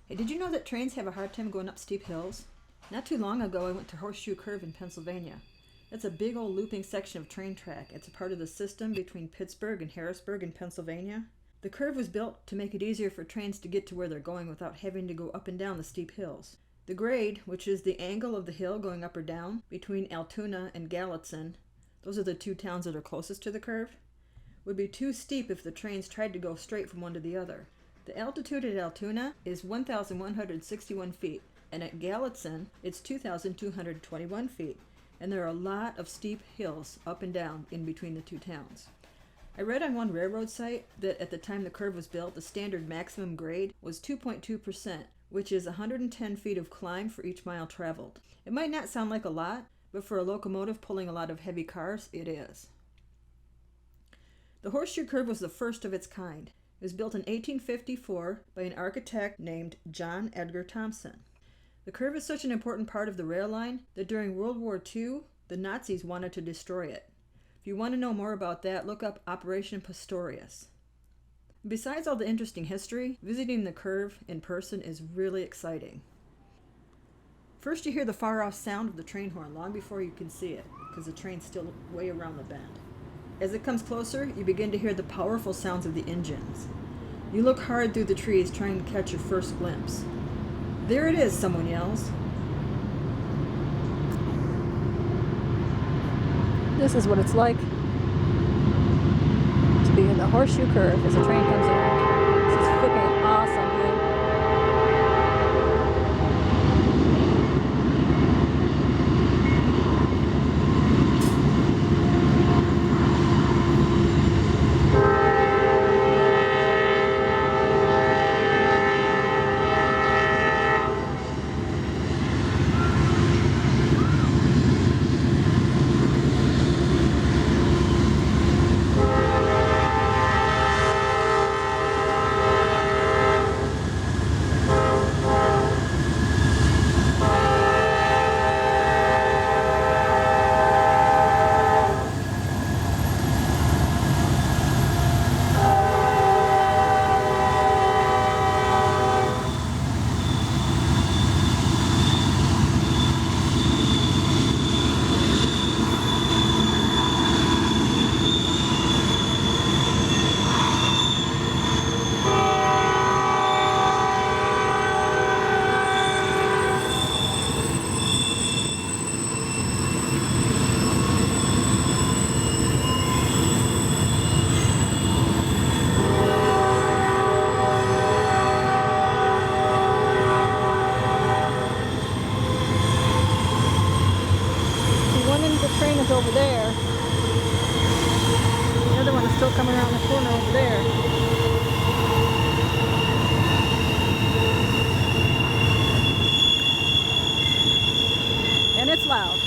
Hey, did you know that trains have a hard time going up steep hills? Not too long ago, I went to Horseshoe Curve in Pennsylvania. It's a big old looping section of train track. It's a part of the system between Pittsburgh and Harrisburg in Pennsylvania. The curve was built to make it easier for trains to get to where they're going without having to go up and down the steep hills. The grade, which is the angle of the hill going up or down between Altoona and Gallatin, those are the two towns that are closest to the curve, would be too steep if the trains tried to go straight from one to the other. The altitude at Altoona is 1,161 feet, and at Gallatin it's 2,221 feet, and there are a lot of steep hills up and down in between the two towns. I read on one railroad site that at the time the curve was built, the standard maximum grade was 2.2%, which is 110 feet of climb for each mile traveled. It might not sound like a lot, but for a locomotive pulling a lot of heavy cars, it is. The Horseshoe Curve was the first of its kind. It was built in 1854 by an architect named John Edgar Thompson. The curve is such an important part of the rail line that during World War II, the Nazis wanted to destroy it. If you want to know more about that, look up Operation Pistorius. Besides all the interesting history, visiting the curve in person is really exciting. First you hear the far-off sound of the train horn long before you can see it, because the train's still way around the bend. As it comes closer, you begin to hear the powerful sounds of the engines. You look hard through the trees trying to catch your first glimpse. There it is, someone yells. This is what it's like to be in the Horseshoe Curve as the train comes around. This is freaking awesome, dude. Train is over there. The other one is still coming around the corner over there. And it's loud.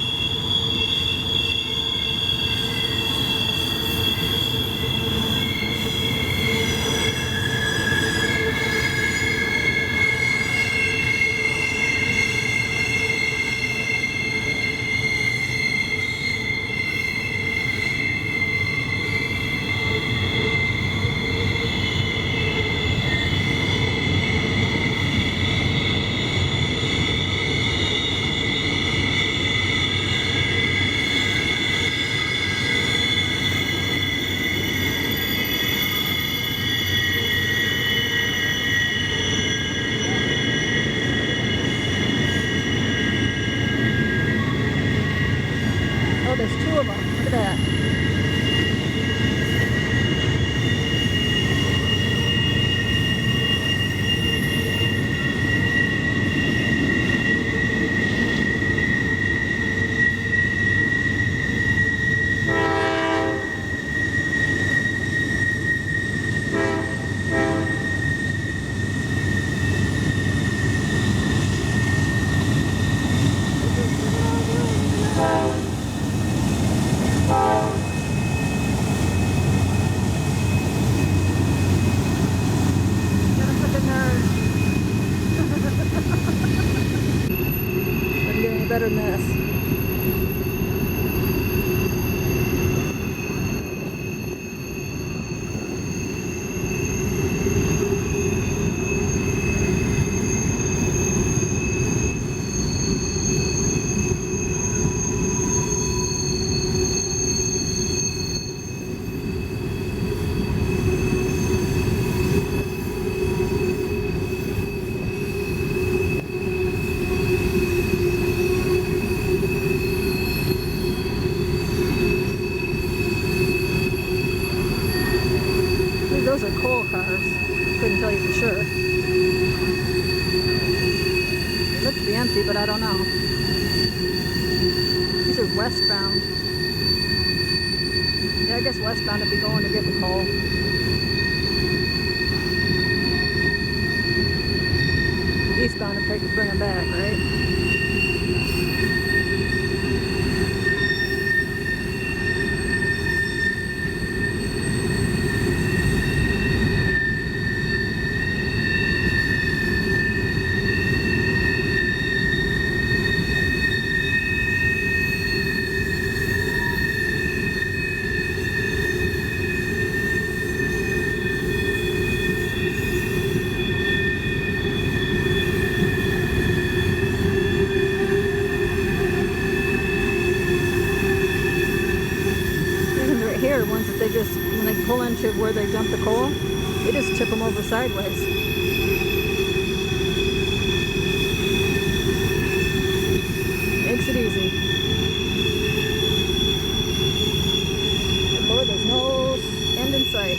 Oh, there's two of them. Look at that. Doesn't get any better than this. empty, but I don't know. These are westbound. Yeah, I guess westbound would be going to get the coal. Eastbound to bring them back, right? Here, ones that they just, when they pull into where they dump the coal, they just tip them over sideways. Makes it easy. And boy, there's no end in sight.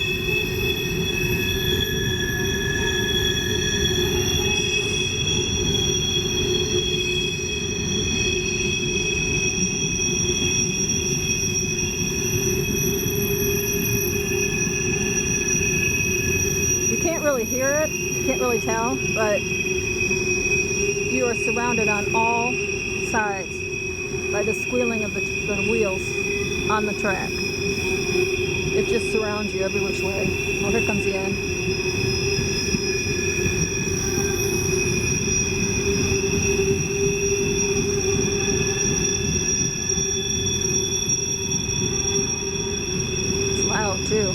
You can't really hear it, you can't really tell, but you are surrounded on all sides by the squealing of the wheels on the track. It just surrounds you every which way. Oh, here comes the end. It's loud too.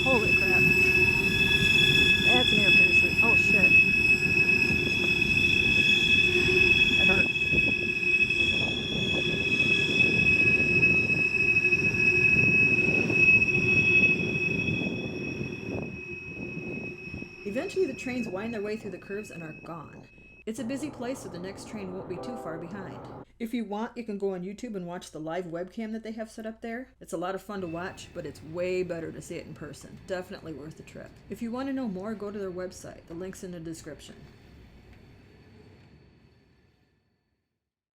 Holy crap. That's an ear piercer. Oh shit. That hurt. Eventually the trains wind their way through the curves and are gone. It's a busy place, so the next train won't be too far behind. If you want, you can go on YouTube and watch the live webcam that they have set up there. It's a lot of fun to watch, but it's way better to see it in person. Definitely worth the trip. If you want to know more, go to their website. The link's in the description.